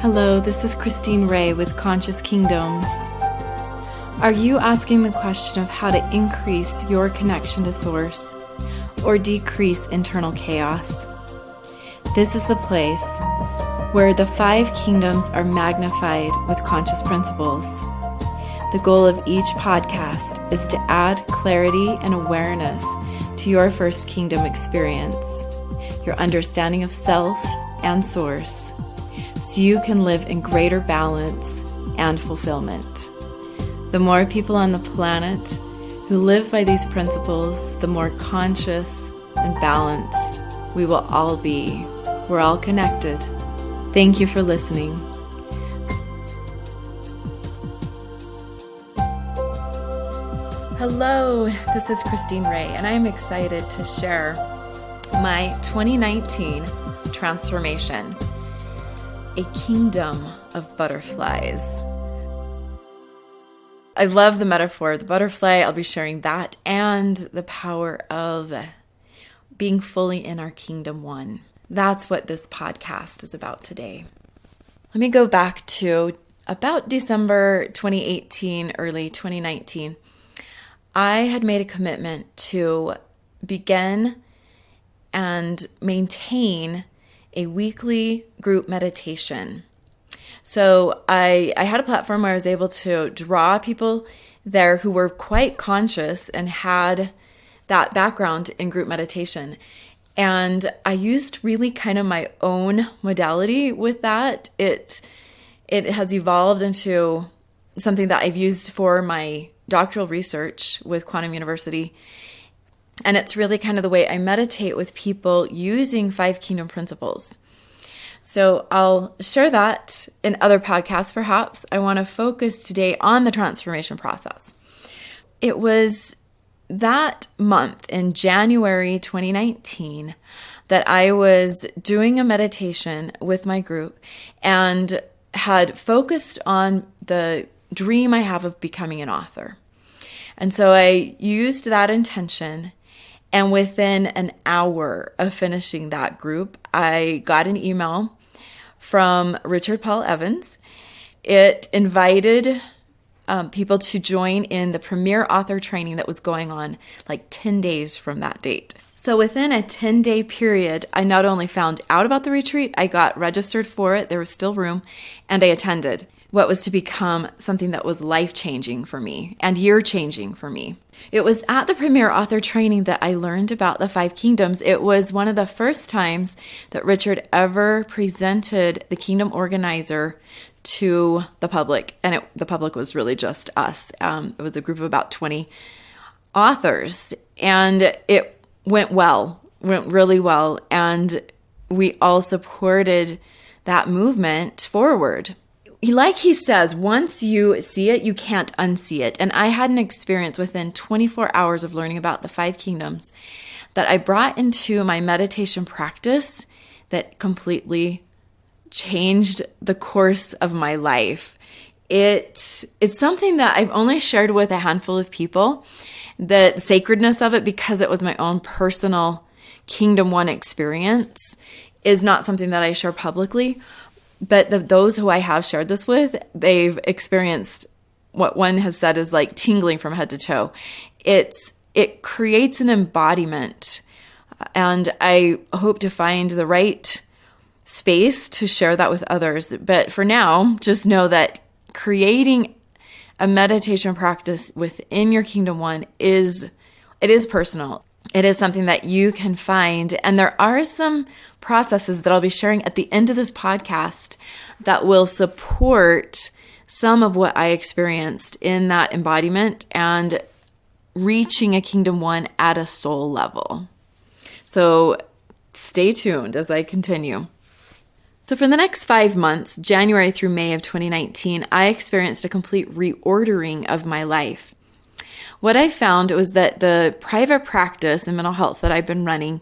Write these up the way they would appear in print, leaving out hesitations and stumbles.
Hello, this is Cristine Ray with Conscious Kyngdoms. Are you asking the question of how to increase your connection to Source or decrease internal chaos? This is the place where the 5 kingdoms are magnified with conscious principles. The goal of each podcast is to add clarity and awareness to your first kingdom experience, your understanding of self and Source, so you can live in greater balance and fulfillment. The more people on the planet who live by these principles, the more conscious and balanced we will all be. We're all connected. Thank you for listening. Hello, this is Cristine Ray, and I'm excited to share my 2019 transformation, a kingdom of butterflies. I love the metaphor of the butterfly. I'll be sharing that and the power of being fully in our Kyngdom One. That's what this podcast is about today. Let me go back to about December 2018, early 2019. I had made a commitment to begin and maintain a weekly group meditation. So I had a platform where I was able to draw people there who were quite conscious and had that background in group meditation. And I used really kind of my own modality with that. It has evolved into something that I've used for my doctoral research with Quantum University. And it's really kind of the way I meditate with people using 5 kingdom principles. So I'll share that in other podcasts perhaps. I want to focus today on the transformation process. It was that month in January 2019 that I was doing a meditation with my group and had focused on the dream I have of becoming an author. And so I used that intention, and within an hour of finishing that group, I got an email from Richard Paul Evans. It invited people to join in the premier author training that was going on like 10 days from that date. So within a 10-day period, I not only found out about the retreat, I got registered for it, there was still room, and I attended what was to become something that was life-changing for me and year-changing for me. It was at the premier author training that I learned about the 5 kingdoms. It was one of the first times that Richard ever presented the Kyngdom Organizer to the public, and the public was really just us. It was a group of about 20 authors, and it went really well, and we all supported that movement forward. Like he says, once you see it, you can't unsee it. And I had an experience within 24 hours of learning about the 5 kingdoms that I brought into my meditation practice that completely changed the course of my life. It's something that I've only shared with a handful of people, the sacredness of it, because it was my own personal Kyngdom One experience, is not something that I share publicly. But those who I have shared this with, they've experienced what one has said is like tingling from head to toe. It creates an embodiment, and I hope to find the right space to share that with others. But for now, just know that creating a meditation practice within your Kyngdom One is personal. It is something that you can find, and there are some processes that I'll be sharing at the end of this podcast that will support some of what I experienced in that embodiment and reaching a Kyngdom One at a soul level. So stay tuned as I continue. So for the next 5 months, January through May of 2019, I experienced a complete reordering of my life. What I found was that the private practice in mental health that I've been running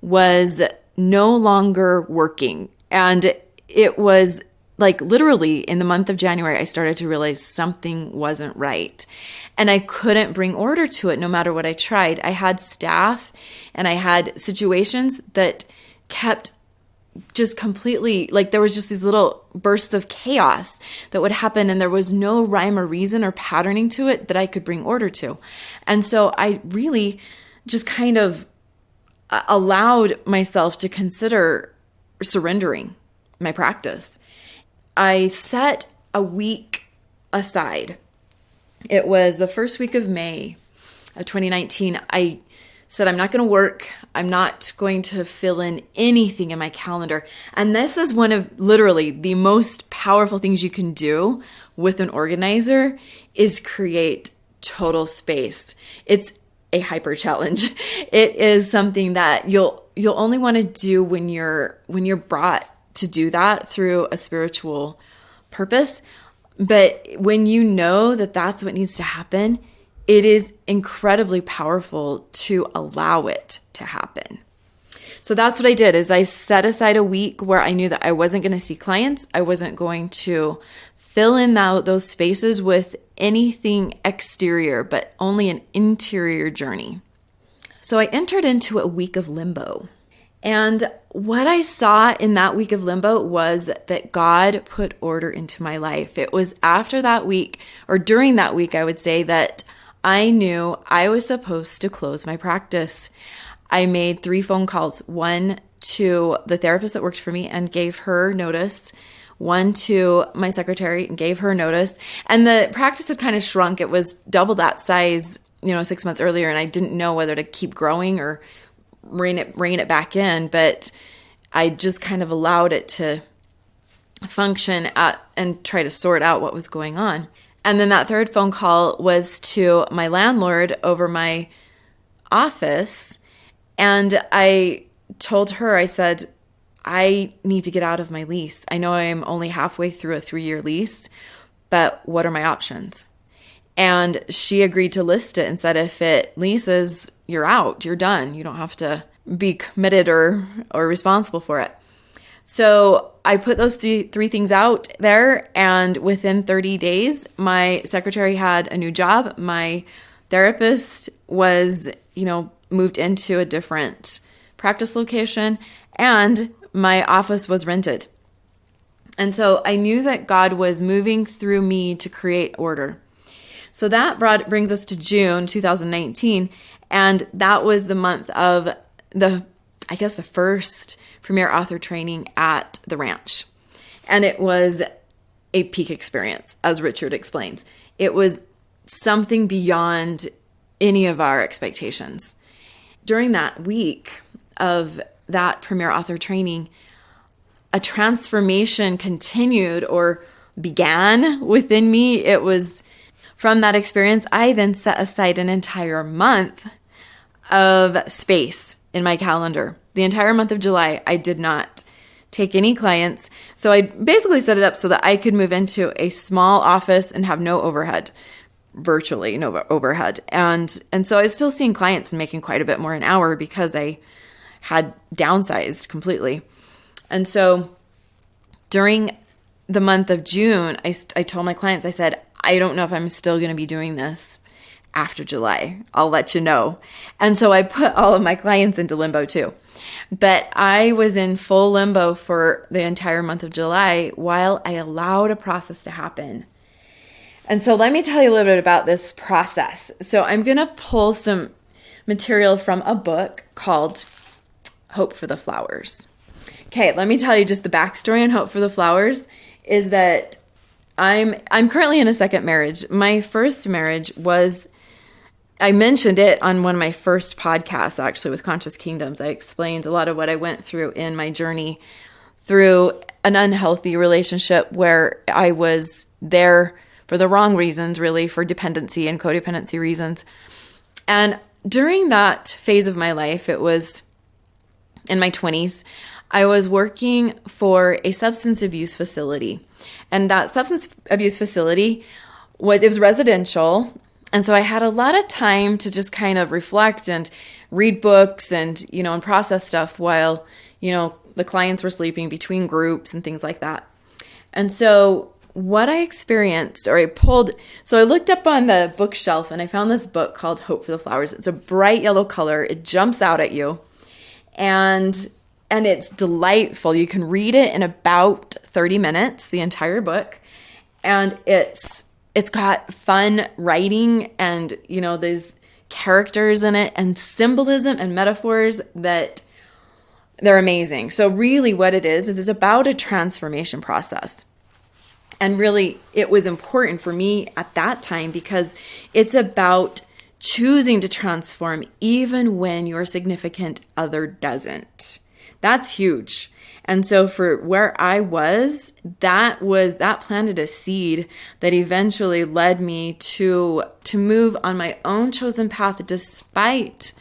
was no longer working. And it was like literally in the month of January, I started to realize something wasn't right. And I couldn't bring order to it no matter what I tried. I had staff and I had situations that kept just completely, like there was just these little bursts of chaos that would happen, and there was no rhyme or reason or patterning to it that I could bring order to. And so I really just kind of allowed myself to consider surrendering my practice. I set a week aside. It was the first week of May of 2019. I said, I'm not going to work. I'm not going to fill in anything in my calendar. And this is one of literally the most powerful things you can do with an organizer is create total space. It's a hyper challenge. It is something that you'll only want to do when you're brought to do that through a spiritual purpose. But when you know that that's what needs to happen, it is incredibly powerful to allow it to happen. So that's what I did is I set aside a week where I knew that I wasn't going to see clients. I wasn't going to fill in those spaces with anything exterior, but only an interior journey. So I entered into a week of limbo. And what I saw in that week of limbo was that God put order into my life. It was after that week, or during that week, I would say, that I knew I was supposed to close my practice. I made 3 phone calls, one to the therapist that worked for me and gave her notice, one to my secretary and gave her notice. And the practice had kind of shrunk. It was double that size, 6 months earlier, and I didn't know whether to keep growing or rein it back in, but I just kind of allowed it to function and try to sort out what was going on. And then that 3rd phone call was to my landlord over my office. And I told her, I said, I need to get out of my lease. I know I'm only halfway through a 3-year lease, but what are my options? And she agreed to list it and said, if it leases, you're out, you're done. You don't have to be committed or responsible for it. So I put those three things out there, and within 30 days, my secretary had a new job. My therapist was, moved into a different practice location, and my office was rented. And so I knew that God was moving through me to create order. So that brings us to June 2019, and that was the month of the first Premier Author training at the ranch. And it was a peak experience, as Richard explains. It was something beyond any of our expectations. During that week of that Premier Author training, a transformation continued or began within me. It was from that experience, I then set aside an entire month of space in my calendar. The entire month of July, I did not take any clients. So I basically set it up so that I could move into a small office and have no overhead, virtually no overhead. And so I was still seeing clients and making quite a bit more an hour because I had downsized completely. And so during the month of June, I told my clients, I said, I don't know if I'm still going to be doing this after July. I'll let you know. And so I put all of my clients into limbo too. But I was in full limbo for the entire month of July while I allowed a process to happen. And so let me tell you a little bit about this process. So I'm going to pull some material from a book called Hope for the Flowers. Okay, let me tell you just the backstory on Hope for the Flowers is that I'm currently in a second marriage. My first marriage was, I mentioned it on one of my first podcasts, actually, with Conscious Kyngdoms. I explained a lot of what I went through in my journey through an unhealthy relationship where I was there for the wrong reasons, really, for dependency and codependency reasons. And during that phase of my life, it was in my 20s, I was working for a substance abuse facility. And that substance abuse facility was residential. And so I had a lot of time to just kind of reflect and read books and, and process stuff while, the clients were sleeping between groups and things like that. And so what I experienced, or I looked up on the bookshelf and I found this book called Hope for the Flowers. It's a bright yellow color. It jumps out at you. And and it's delightful. You can read it in about 30 minutes, the entire book. And it's got fun writing and, there's characters in it and symbolism and metaphors that they're amazing. So really what it is it's about a transformation process. And really it was important for me at that time because it's about choosing to transform even when your significant other doesn't. That's huge. And so for where I was, that planted a seed that eventually led me to move on my own chosen path despite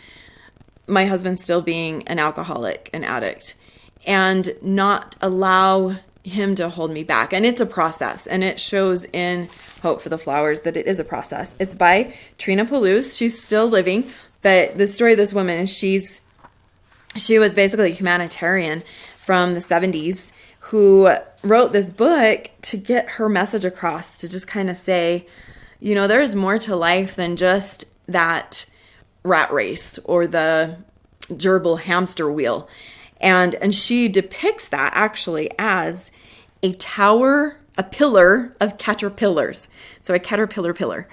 my husband still being an alcoholic, an addict, and not allow him to hold me back. And it's a process, and it shows in Hope for the Flowers that it is a process. It's by Trina Palouse. She's still living, but the story of this woman is she was basically a humanitarian from the 70s who wrote this book to get her message across, to just kind of say, there's more to life than just that rat race or the gerbil hamster wheel. And she depicts that actually as a pillar of caterpillars. So a caterpillar pillar.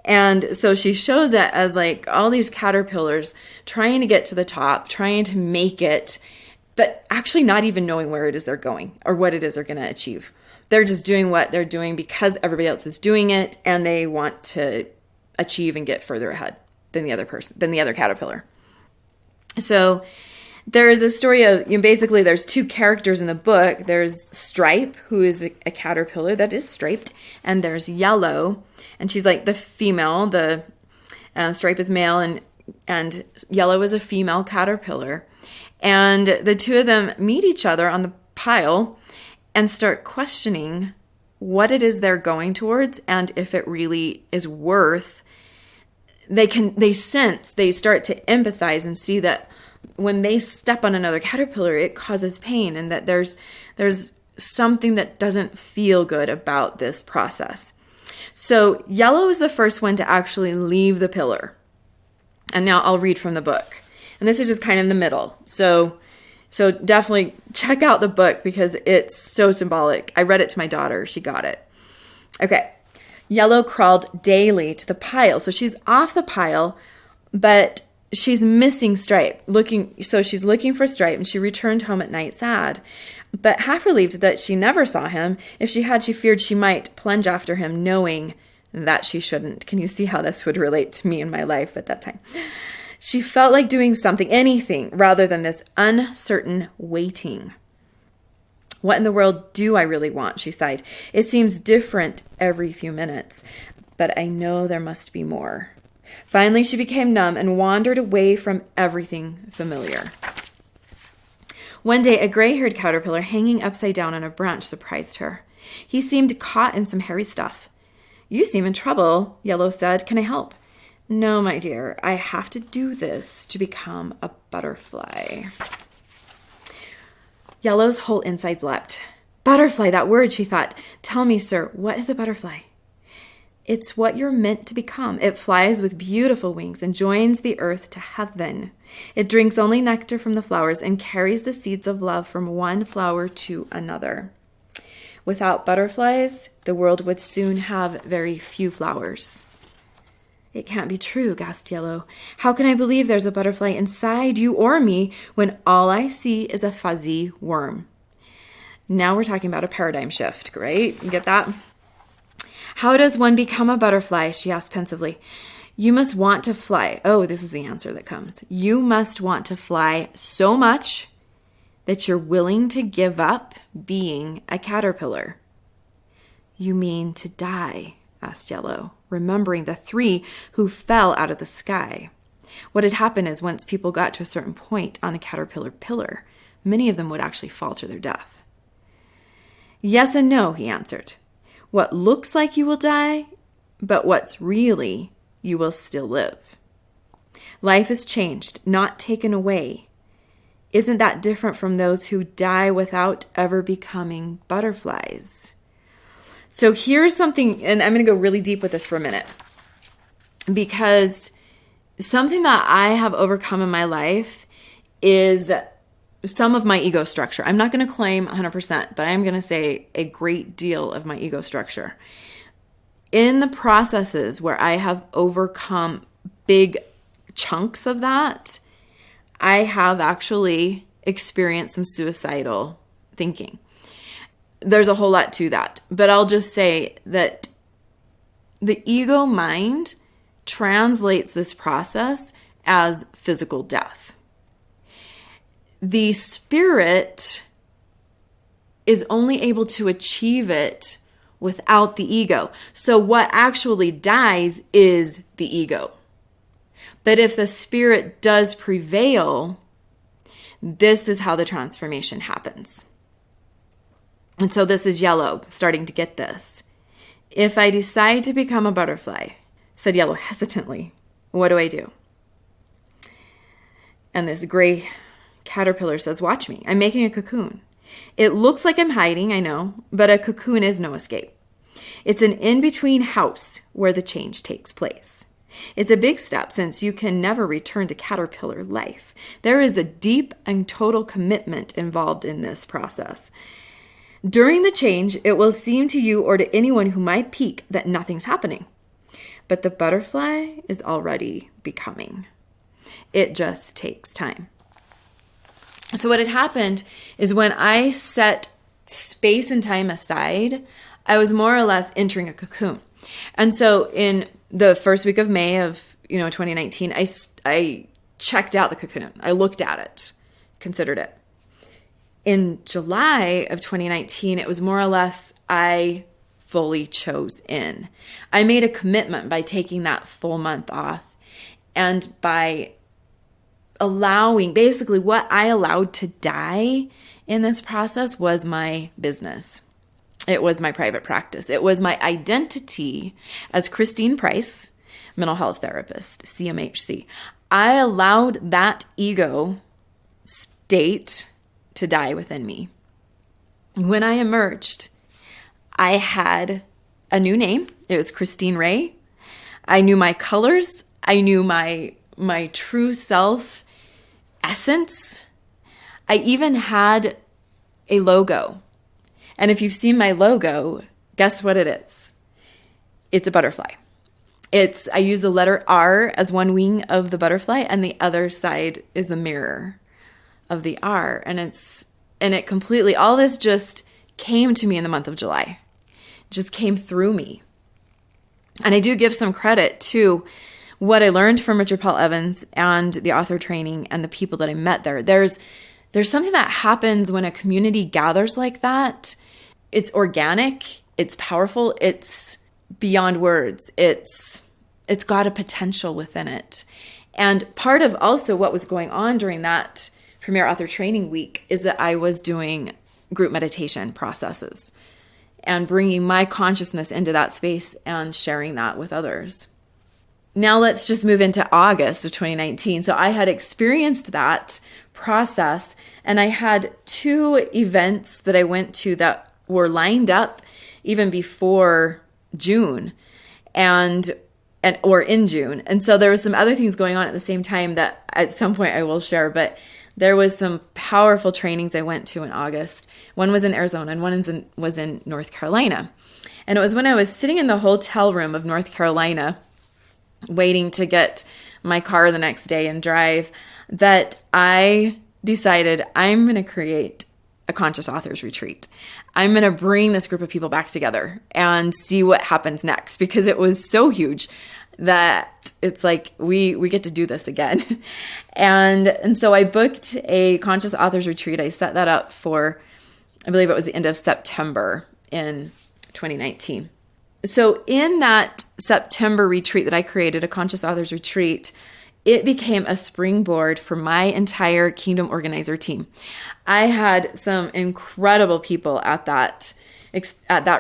And so she shows it as like all these caterpillars trying to get to the top, trying to make it, but actually not even knowing where it is they're going or what it is they're going to achieve. They're just doing what they're doing because everybody else is doing it, and they want to achieve and get further ahead than the other caterpillar. So there is a story of, basically there's two characters in the book. There's Stripe, who is a caterpillar that is striped, and there's Yellow, and she's like the female. The Stripe is male, and Yellow is a female caterpillar. And the two of them meet each other on the pile and start questioning what it is they're going towards and if it really is worth. They start to empathize and see that when they step on another caterpillar, it causes pain, and that there's something that doesn't feel good about this process. So Yellow is the first one to actually leave the pillar. And now I'll read from the book. And this is just kind of in the middle. So definitely check out the book because it's so symbolic. I read it to my daughter. She got it. Okay. Yellow crawled daily to the pile. So she's off the pile, but she's missing Stripe. So she's looking for Stripe, and she returned home at night sad, but half relieved that she never saw him. If she had, she feared she might plunge after him, knowing that she shouldn't. Can you see how this would relate to me in my life at that time? She felt like doing something, anything, rather than this uncertain waiting. What in the world do I really want? She sighed. It seems different every few minutes, but I know there must be more. Finally, she became numb and wandered away from everything familiar. One day, a gray-haired caterpillar hanging upside down on a branch surprised her. He seemed caught in some hairy stuff. "You seem in trouble," Yellow said. "Can I help?" "No, my dear, I have to do this to become a butterfly." Yellow's whole insides leapt. Butterfly, that word, she thought. "Tell me, sir, what is a butterfly?" "It's what you're meant to become. It flies with beautiful wings and joins the earth to heaven. It drinks only nectar from the flowers and carries the seeds of love from one flower to another. Without butterflies, the world would soon have very few flowers." "It can't be true," gasped Yellow. "How can I believe there's a butterfly inside you or me when all I see is a fuzzy worm?" Now we're talking about a paradigm shift, right? You get that? "How does one become a butterfly?" she asked pensively. "You must want to fly." Oh, this is the answer that comes. "You must want to fly so much that you're willing to give up being a caterpillar." "You mean to die?" asked Yellow, remembering the 3 who fell out of the sky. What had happened is once people got to a certain point on the caterpillar pillar, many of them would actually fall to their death. "Yes and no," he answered. "What looks like you will die, but what's really you will still live. Life is changed, not taken away. Isn't that different from those who die without ever becoming butterflies?" So here's something, and I'm going to go really deep with this for a minute, because something that I have overcome in my life is some of my ego structure. I'm not going to claim 100%, but I am going to say a great deal of my ego structure. In the processes where I have overcome big chunks of that, I have actually experienced some suicidal thinking. There's a whole lot to that, but I'll just say that the ego mind translates this process as physical death. The spirit is only able to achieve it without the ego. So what actually dies is the ego. But if the spirit does prevail, this is how the transformation happens. And so this is Yellow starting to get this. If I decide to become a butterfly, said Yellow hesitantly, what do I do? And this gray caterpillar says, watch me. I'm making a cocoon. It looks like I'm hiding, I know, but a cocoon is no escape. It's an in-between house where the change takes place. It's a big step since you can never return to caterpillar life. There is a deep and total commitment involved in this process. During the change, it will seem to you or to anyone who might peek that nothing's happening. But the butterfly is already becoming. It just takes time. So what had happened is when I set space and time aside, I was more or less entering a cocoon. And so in the first week of May of 2019, I checked out the cocoon. I looked at it, considered it. In July of 2019, it was more or less I fully chose in. I made a commitment by taking that full month off and by allowing, basically what I allowed to die in this process was my business. It was my private practice. It was my identity as Cristine Price, mental health therapist, CMHC. I allowed that ego state to die within me. When I emerged, I had a new name. It was Christine Ray. I knew my colors. I knew my true self essence. I even had a logo. And if you've seen my logo, guess what it is? It's a butterfly. I use the letter R as one wing of the butterfly, and the other side is the mirror of the R. And it completely, all this just came to me in the month of July. It just came through me. And I do give some credit to what I learned from Richard Paul Evans and the author training and the people that I met there. There's something that happens when a community gathers like that. It's organic, it's powerful, it's beyond words. It's got a potential within it. And part of also what was going on during that Premier Author Training Week is that I was doing group meditation processes and bringing my consciousness into that space and sharing that with others. Now let's just move into August of 2019. So I had experienced that process, and I had 2 events that I went to that were lined up even before June or in June. And so there was some other things going on at the same time that at some point I will share, but there was some powerful trainings I went to in August. One was in Arizona and one was in North Carolina. And it was when I was sitting in the hotel room of North Carolina waiting to get my car the next day and drive that I decided I'm going to create a conscious authors retreat. I'm going to bring this group of people back together and see what happens next, because it was so huge that it's like we get to do this again. And so I booked a conscious authors retreat. I set that up for, I believe it was the end of September in 2019. So in that September retreat that I created, a conscious authors retreat, it became a springboard for my entire Kyngdom Organizer team. I had some incredible people at that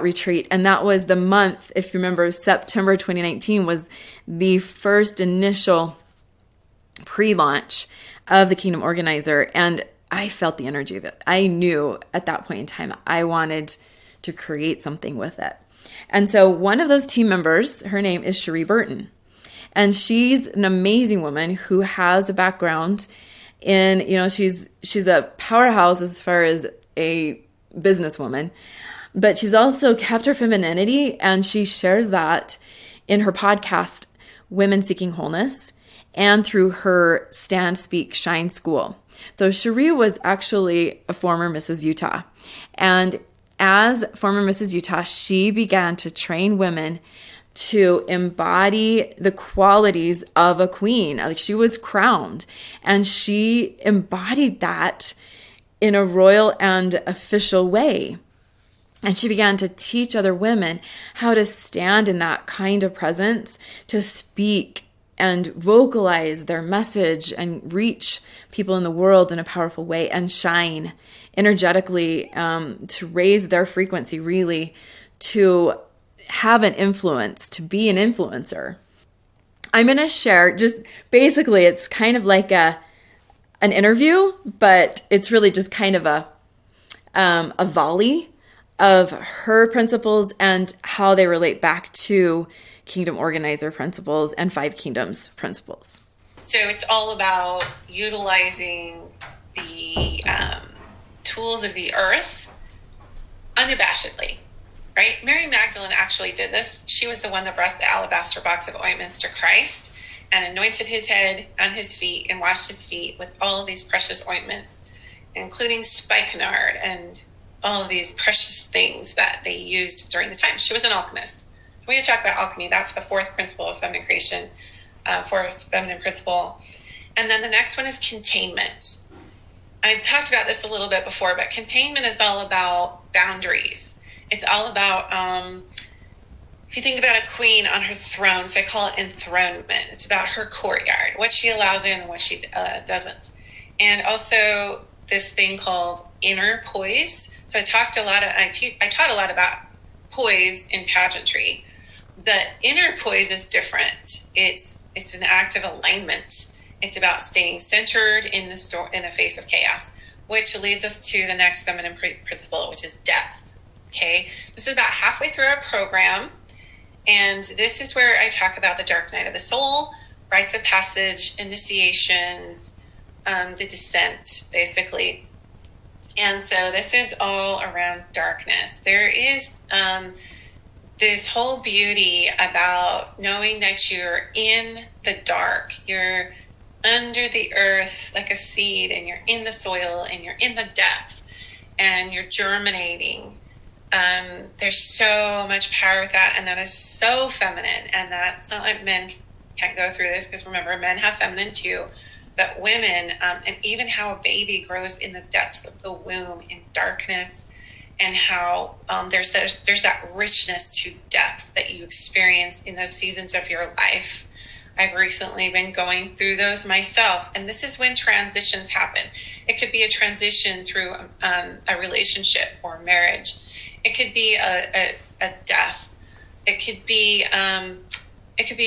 retreat, and that was the month, if you remember, September 2019 was the first initial pre-launch of the Kyngdom Organizer, and I felt the energy of it. I knew at that point in time I wanted to create something with it. And so one of those team members, her name is Cherie Burton. And she's an amazing woman who has a background in, she's a powerhouse as far as a businesswoman, but she's also kept her femininity, and she shares that in her podcast, Women Seeking Wholeness, and through her Stand, Speak, Shine school. So Cherie was actually a former Mrs. Utah. And as former Mrs. Utah, she began to train women to embody the qualities of a queen. Like, she was crowned, and she embodied that in a royal and official way. And she began to teach other women how to stand in that kind of presence, to speak and vocalize their message and reach people in the world in a powerful way, and shine energetically, to raise their frequency, really, to have an influence, to be an influencer. I'm going to share, just basically, it's kind of like an interview, but it's really just kind of a volley of her principles and how they relate back to Kyngdom Organizer principles and 5 Kingdoms principles. So it's all about utilizing the tools of the earth unabashedly, right? Mary Magdalene actually did this. She was the one that brought the alabaster box of ointments to Christ and anointed his head and his feet and washed his feet with all of these precious ointments, including spikenard and all of these precious things that they used during the time. She was an alchemist. So when you talk about alchemy, that's the 4th principle of feminine creation, 4th feminine principle. And then the next one is containment. I talked about this a little bit before, but containment is all about boundaries. It's all about, if you think about a queen on her throne, so I call it enthronement. It's about her courtyard, what she allows in and what she doesn't. And also this thing called inner poise. So I taught a lot about poise in pageantry. The inner poise is different. It's an act of alignment. It's about staying centered in the face of chaos, which leads us to the next feminine principle, which is depth. Okay, this is about halfway through our program, and this is where I talk about the dark night of the soul, rites of passage, initiations, the descent, basically. And so this is all around darkness. There is this whole beauty about knowing that you're in the dark. You're under the earth like a seed, and you're in the soil, and you're in the depth, and you're germinating. There's so much power with that, and that is so feminine. And that's not like men can't go through this, because remember, men have feminine too. But women, and even how a baby grows in the depths of the womb in darkness, and how there's that richness to depth that you experience in those seasons of your life. I've recently been going through those myself, and this is when transitions happen. It could be a transition through a relationship or marriage. It could be a death. It could be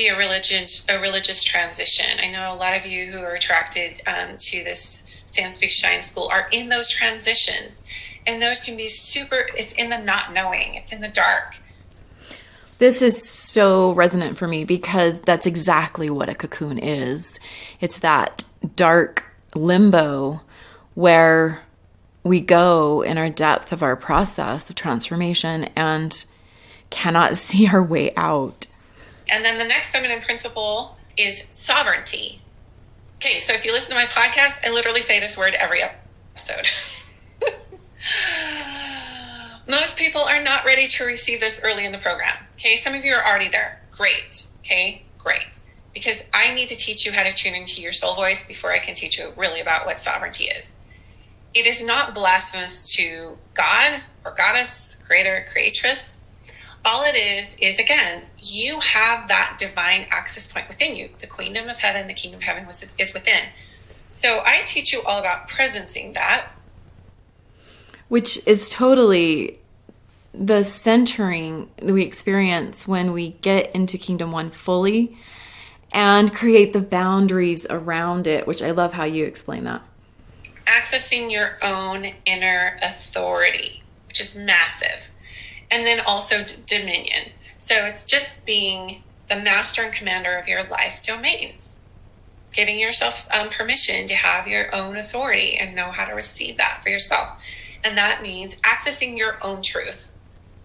a religious transition. I know a lot of you who are attracted to this Stand, Speak, Shine school are in those transitions. And those can be it's in the not knowing. It's in the dark. This is so resonant for me, because that's exactly what a cocoon is. It's that dark limbo where we go in our depth of our process of transformation and cannot see our way out. And then the next feminine principle is sovereignty. Okay, so if you listen to my podcast, I literally say this word every episode. Most people are not ready to receive this early in the program. Okay, some of you are already there. Great. Okay, great. Because I need to teach you how to tune into your soul voice before I can teach you really about what sovereignty is. It is not blasphemous to God or goddess, creator, creatress. All it is again, you have that divine access point within you. The queendom of heaven, the kingdom of heaven is within. So I teach you all about presencing that. Which is totally the centering that we experience when we get into Kyngdom One fully and create the boundaries around it, which I love how you explain that. Accessing your own inner authority, which is massive. And then also dominion. So it's just being the master and commander of your life domains. giving yourself permission to have your own authority and know how to receive that for yourself. And that means accessing your own truth,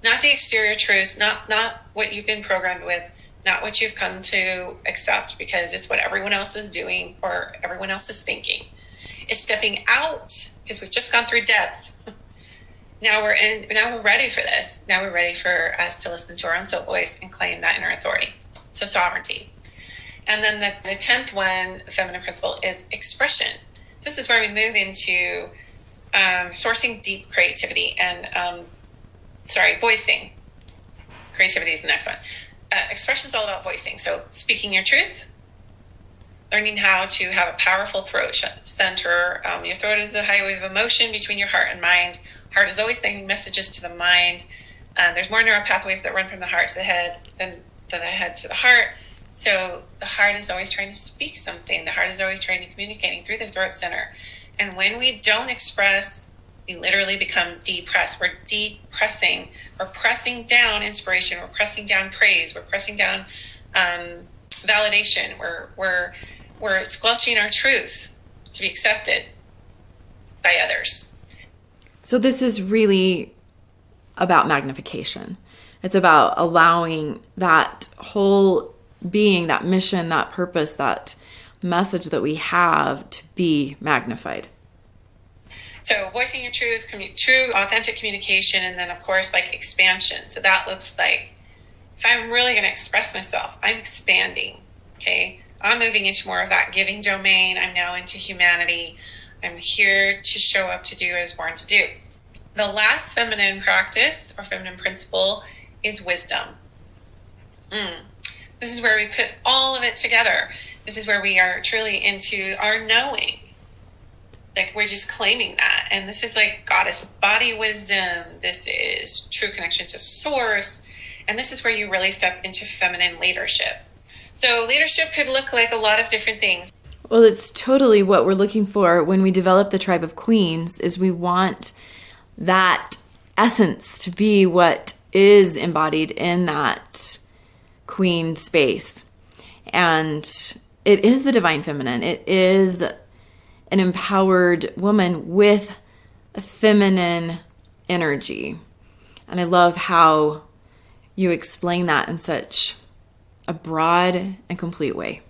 not the exterior truths, not what you've been programmed with, not what you've come to accept because it's what everyone else is doing or everyone else is thinking. It's stepping out because we've just gone through depth. Now we're ready for this. Now we're ready for us to listen to our own soul voice and claim that inner authority. So sovereignty. And then the 10th one, the feminine principle, is expression. This is where we move into sourcing deep creativity and, voicing. Creativity is the next one. Expression is all about voicing. So speaking your truth, learning how to have a powerful throat center. Your throat is the highway of emotion between your heart and mind. Heart is always sending messages to the mind. There's more neural pathways that run from the heart to the head than the head to the heart. So the heart is always trying to speak something. The heart is always trying to communicate through the throat center. And when we don't express, we literally become depressed. We're depressing. We're pressing down inspiration. We're pressing down praise. We're pressing down validation. We're squelching our truth to be accepted by others. So this is really about magnification. It's about allowing that whole being, that mission, that purpose, that message that we have to be magnified. So voicing your truth, true, authentic communication, and then, of course, like expansion. So that looks like if I'm really going to express myself, I'm expanding, okay? I'm moving into more of that giving domain. I'm now into humanity. I'm here to show up to do what I was born to do. The last feminine practice or feminine principle is wisdom. This is where we put all of it together. This is where we are truly into our knowing. Like we're just claiming that. And this is like goddess body wisdom. This is true connection to source. And this is where you really step into feminine leadership. So leadership could look like a lot of different things. Well, it's totally what we're looking for when we develop the tribe of queens is we want that essence to be what is embodied in that queen space. And it is the divine feminine. It is an empowered woman with a feminine energy. And I love how you explain that in such a broad and complete way.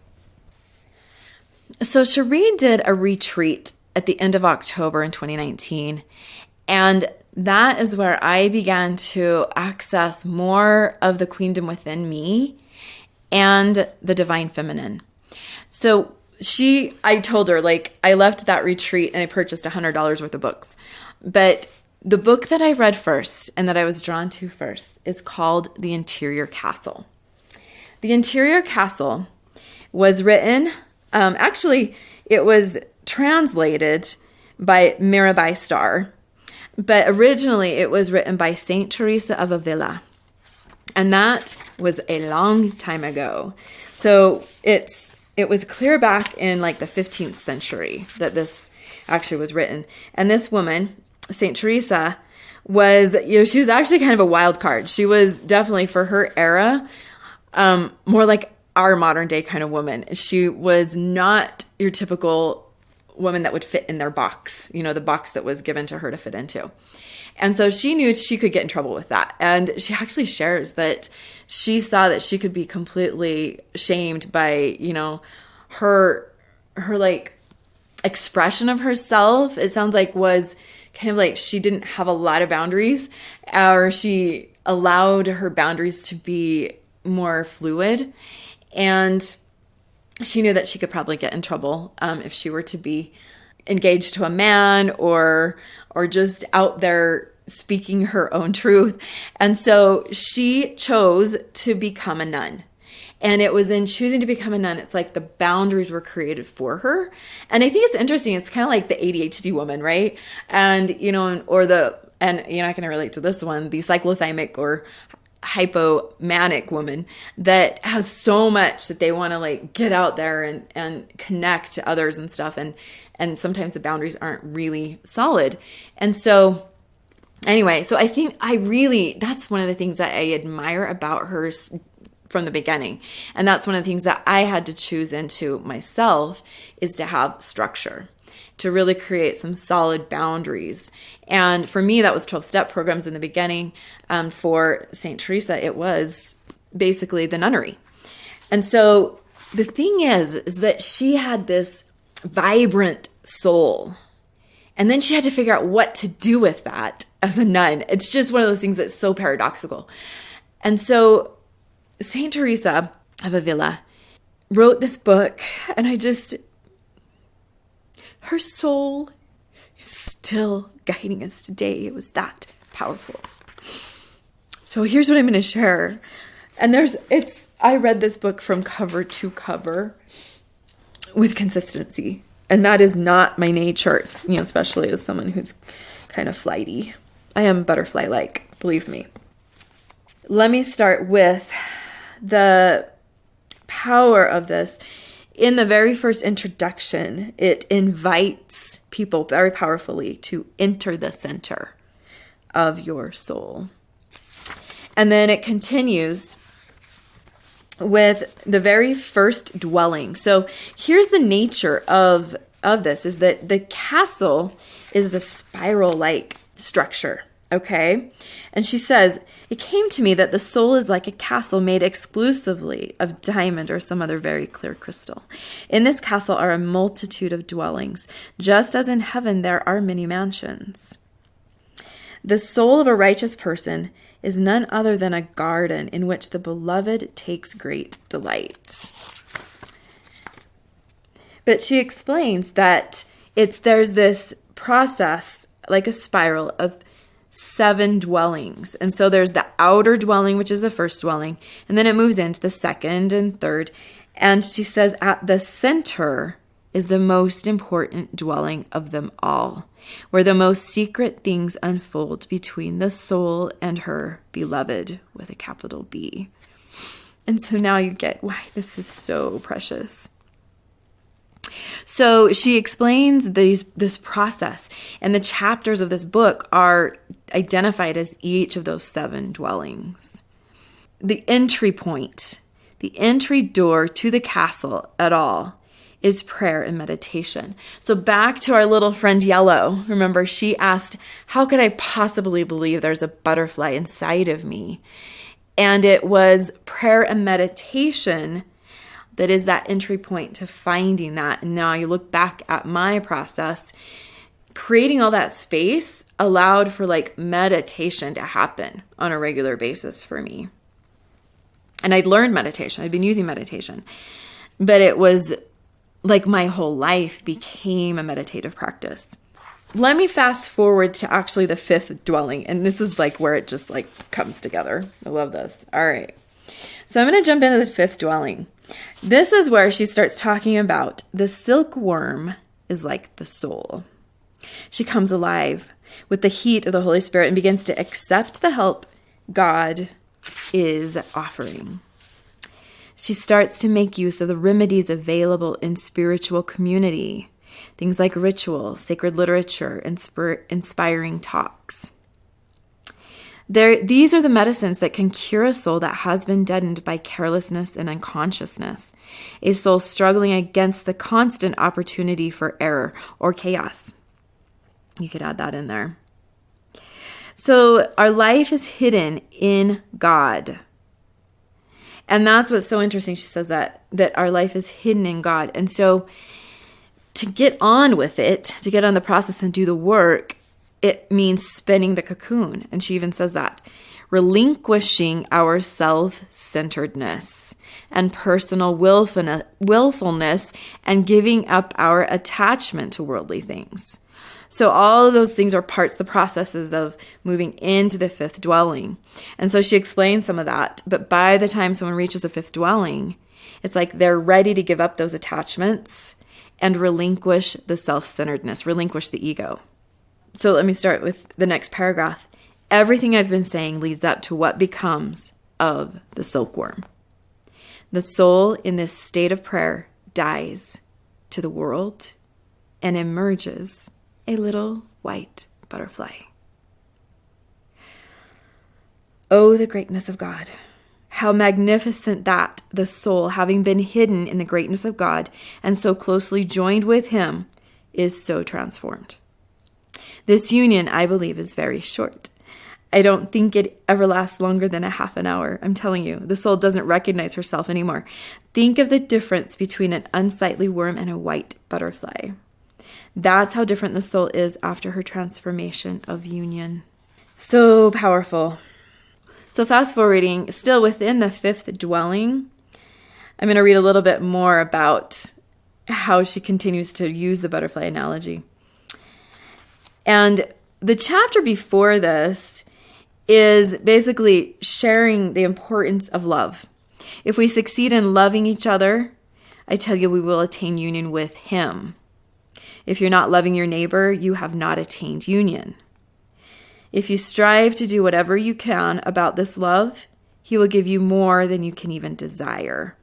So Cherie did a retreat at the end of October in 2019. And that is where I began to access more of the queendom within me and the divine feminine. So I told her, like, I left that retreat and I purchased $100 worth of books. But the book that I read first and that I was drawn to first is called The Interior Castle. The Interior Castle was written, actually, it was translated by Mirabai Starr, but originally it was written by Saint Teresa of Avila. And that was a long time ago. So it was clear back in like the 15th century that this actually was written. And this woman, Saint Teresa, was, she was actually kind of a wild card. She was definitely, for her era, more like our modern day kind of woman. She was not your typical woman that would fit in their box, the box that was given to her to fit into. And so she knew she could get in trouble with that. And she actually shares that she saw that she could be completely shamed by, her like expression of herself. It sounds like was kind of like she didn't have a lot of boundaries, or she allowed her boundaries to be more fluid. And she knew that she could probably get in trouble if she were to be engaged to a man or just out there speaking her own truth. And so she chose to become a nun. And it was in choosing to become a nun, it's like the boundaries were created for her. And I think it's interesting. It's kind of like the ADHD woman, right? And, I can relate to this one, the cyclothymic or hypomanic woman that has so much that they want to like get out there and connect to others and stuff. And sometimes the boundaries aren't really solid. And so anyway, so I think that's one of the things that I admire about her from the beginning. And that's one of the things that I had to choose into myself, is to have structure, to really create some solid boundaries. And for me, that was 12-step programs in the beginning. For St. Teresa, it was basically the nunnery. And so the thing is that she had this vibrant soul. And then she had to figure out what to do with that as a nun. It's just one of those things that's so paradoxical. And so St. Teresa of Avila wrote this book, and her soul is still guiding us today. It was that powerful. So here's what I'm going to share. And I read this book from cover to cover with consistency. And that is not my nature, especially as someone who's kind of flighty. I am butterfly-like, believe me. Let me start with the power of this. In the very first introduction, it invites people very powerfully to enter the center of your soul. And then it continues with the very first dwelling. So here's the nature of this, is that the castle is a spiral-like structure, okay? And she says, it came to me that the soul is like a castle made exclusively of diamond or some other very clear crystal. In this castle are a multitude of dwellings, just as in heaven there are many mansions. The soul of a righteous person is none other than a garden in which the beloved takes great delight. But she explains that there's this process, like a spiral, of 7 dwellings. And so there's the outer dwelling, which is the first dwelling, and then it moves into the second and third. And she says at the center is the most important dwelling of them all, where the most secret things unfold between the soul and her beloved, with a capital B. And so now you get why this is so precious. So she explains this process, and the chapters of this book are identified as each of those 7 dwellings. The entry point, the entry door to the castle at all, is prayer and meditation. So back to our little friend Yellow. Remember, she asked, how could I possibly believe there's a butterfly inside of me? And it was prayer and meditation that is that entry point to finding that. And now you look back at my process, creating all that space allowed for meditation to happen on a regular basis for me. And I'd learned meditation. I'd been using meditation, but it was like my whole life became a meditative practice. Let me fast forward to actually the 5th dwelling. And this is where it just comes together. I love this. All right. So I'm going to jump into the 5th dwelling. This is where she starts talking about the silkworm is like the soul. She comes alive with the heat of the Holy Spirit and begins to accept the help God is offering. She starts to make use of the remedies available in spiritual community, things like ritual, sacred literature, inspiring talks. These are the medicines that can cure a soul that has been deadened by carelessness and unconsciousness, a soul struggling against the constant opportunity for error or chaos. You could add that in there. So our life is hidden in God. And that's what's so interesting. She says that our life is hidden in God. And so to get on with it, to get on the process and do the work, it means spinning the cocoon. And she even says that. Relinquishing our self-centeredness and personal willfulness and giving up our attachment to worldly things. So all of those things are the processes of moving into the 5th dwelling. And so she explains some of that. But by the time someone reaches the 5th dwelling, it's they're ready to give up those attachments and relinquish the self-centeredness, relinquish the ego. So let me start with the next paragraph. Everything I've been saying leads up to what becomes of the silkworm. The soul in this state of prayer dies to the world and emerges a little white butterfly. Oh, the greatness of God. How magnificent that the soul, having been hidden in the greatness of God and so closely joined with him, is so transformed. This union, I believe, is very short. I don't think it ever lasts longer than a half an hour. I'm telling you, the soul doesn't recognize herself anymore. Think of the difference between an unsightly worm and a white butterfly. That's how different the soul is after her transformation of union. So powerful. So fast forwarding, still within the fifth dwelling, I'm going to read a little bit more about how she continues to use the butterfly analogy. And the chapter before this is basically sharing the importance of love. If we succeed in loving each other, I tell you, we will attain union with him. If you're not loving your neighbor, you have not attained union. If you strive to do whatever you can about this love, he will give you more than you can even desire.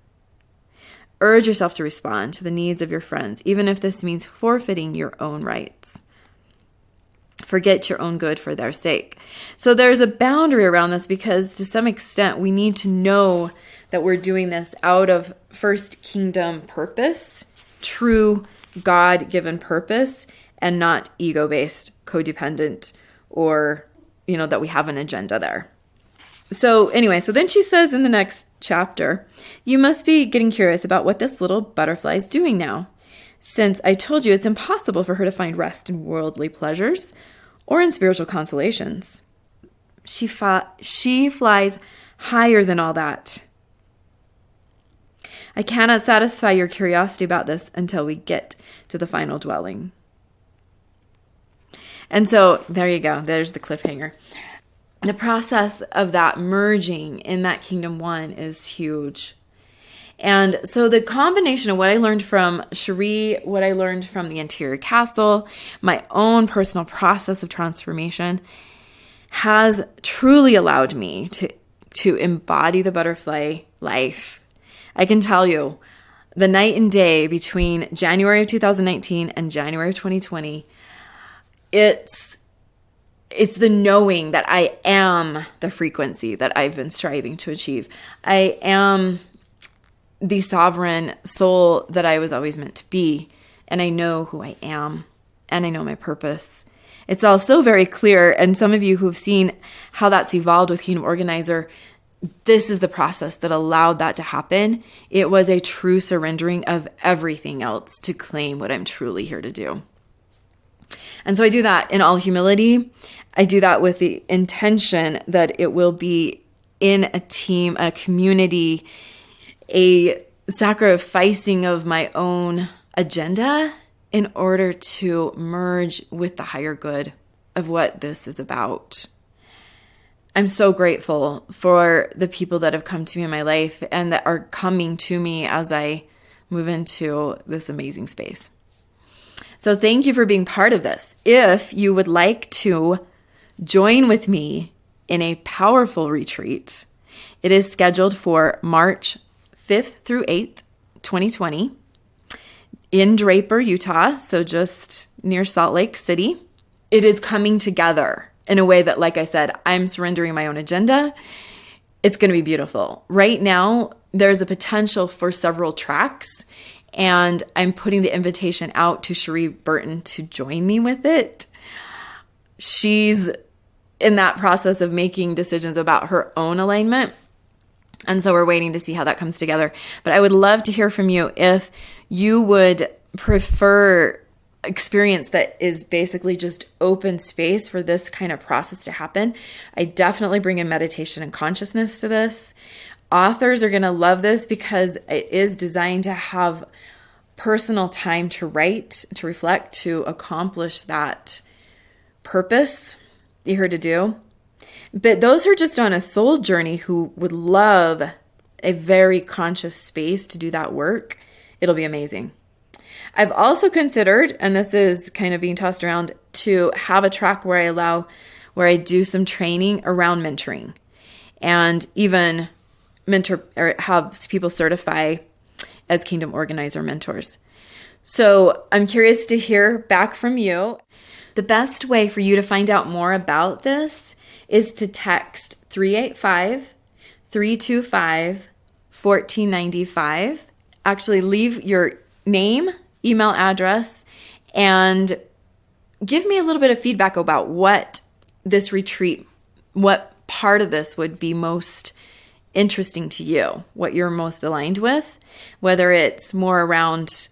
Urge yourself to respond to the needs of your friends, even if this means forfeiting your own rights. Forget your own good for their sake. So there's a boundary around this because to some extent we need to know that we're doing this out of first kingdom purpose, true God-given purpose, and not ego-based, codependent, or, that we have an agenda there. So anyway, so then she says in the next chapter, you must be getting curious about what this little butterfly is doing now, since I told you it's impossible for her to find rest in worldly pleasures or in spiritual consolations. She flies higher than all that. I cannot satisfy your curiosity about this until we get to the final dwelling. And so there you go. There's the cliffhanger. The process of that merging in that Kyngdom One is huge. And so the combination of what I learned from Cherie, what I learned from the interior castle, my own personal process of transformation has truly allowed me to embody the butterfly life. I can tell you, the night and day between January of 2019 and January of 2020, it's the knowing that I am the frequency that I've been striving to achieve. I am the sovereign soul that I was always meant to be. And I know who I am. And I know my purpose. It's all so very clear. And some of you who've seen how that's evolved with Kyngdom Organizer, this is the process that allowed that to happen. It was a true surrendering of everything else to claim what I'm truly here to do. And so I do that in all humility. I do that with the intention that it will be in a team, a community, a sacrificing of my own agenda in order to merge with the higher good of what this is about. I'm so grateful for the people that have come to me in my life and that are coming to me as I move into this amazing space. So thank you for being part of this. If you would like to join with me in a powerful retreat, it is scheduled for March 5th through 8th, 2020 in Draper, Utah, so just near Salt Lake City. It is coming together in a way that, like I said, I'm surrendering my own agenda. It's going to be beautiful. Right now, there's a potential for several tracks, and I'm putting the invitation out to Cherie Burton to join me with it. She's in that process of making decisions about her own alignment. And so we're waiting to see how that comes together. But I would love to hear from you if you would prefer experience that is basically just open space for this kind of process to happen. I definitely bring in meditation and consciousness to this. Authors are going to love this because it is designed to have personal time to write, to reflect, to accomplish that purpose you're here to do. But those who are just on a soul journey who would love a very conscious space to do that work, it'll be amazing. I've also considered, and this is kind of being tossed around, to have a track where I do some training around mentoring and even mentor or have people certify as Kyngdom Organizer mentors. So I'm curious to hear back from you. The best way for you to find out more about this is to text 325-1495. Actually, leave your name, email address, and give me a little bit of feedback about what this retreat, what part of this would be most interesting to you, what you're most aligned with, whether it's more around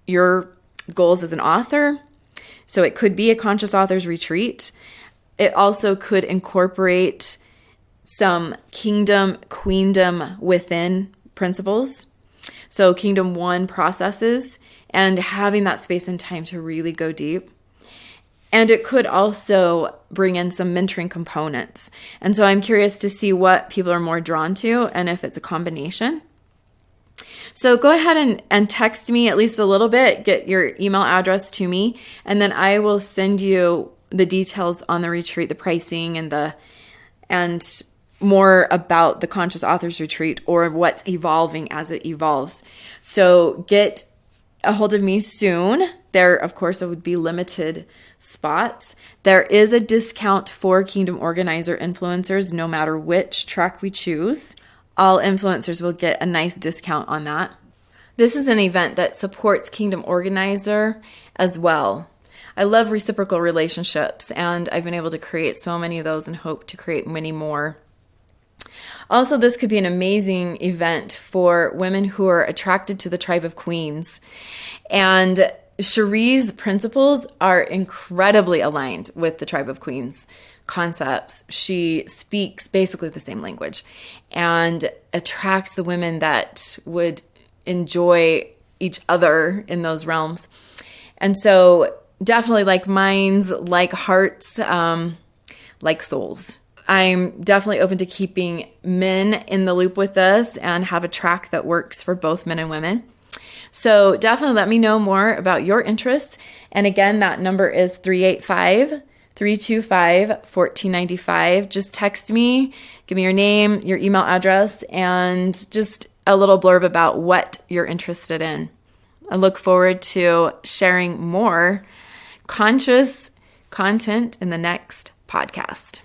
your goals as an author. So it could be a conscious author's retreat. It also could incorporate some kingdom, queendom within principles. So Kyngdom One processes and having that space and time to really go deep. And it could also bring in some mentoring components. And so I'm curious to see what people are more drawn to and if it's a combination. So go ahead and text me at least a little bit, get your email address to me, and then I will send you the details on the retreat, the pricing and more about the Conscious Authors Retreat or what's evolving as it evolves. So get a hold of me soon. There, of course, there would be limited spots. There is a discount for Kyngdom Organizer influencers no matter which track we choose. All influencers will get a nice discount on that. This is an event that supports Kyngdom Organizer as well. I love reciprocal relationships, and I've been able to create so many of those and hope to create many more. Also, this could be an amazing event for women who are attracted to the tribe of queens. And Cherie's principles are incredibly aligned with the tribe of queens concepts. She speaks basically the same language and attracts the women that would enjoy each other in those realms. And so definitely like minds, like hearts, like souls. I'm definitely open to keeping men in the loop with this and have a track that works for both men and women. So definitely let me know more about your interests. And again, that number is 385-325-1495. Just text me, give me your name, your email address, and just a little blurb about what you're interested in. I look forward to sharing more conscious content in the next podcast.